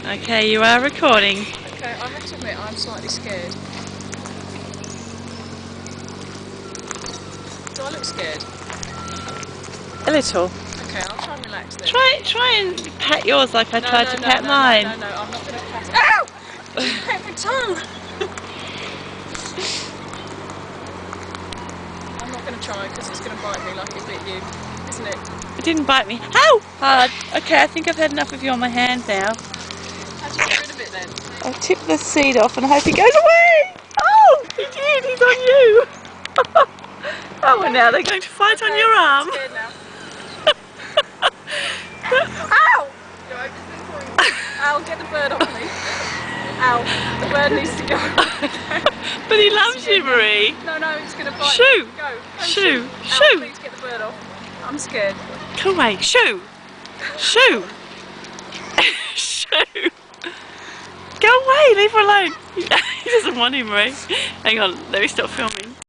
Okay, you are recording. Okay, I have to admit I'm slightly scared. Do I look scared? A little. Okay, I'll try and relax then. Try and pat yours like I tried to pat mine. No, I'm not going to pat. Ow! Pat my tongue! I'm not going to try because it's going to bite me like it bit you, isn't it? It didn't bite me. Ow! Hard. Okay, I think I've had enough of you on my hand now. How do you get rid of it then? I'll tip the seed off and hope he goes away! Oh! He did! He's on you! Oh, well now they're going to fight on your arm. I'm scared now. Ow! Ow, get the bird off me. Ow, the bird needs to go. But he loves you, Marie. No, it's going to bite Shoo! me. Go, Shoo! Ow, Shoo! please get the bird off. I'm scared. Go away! Shoo! Shoo! Shoo! Go away! Leave her alone! He doesn't want him, Marie. Hang on, let me stop filming.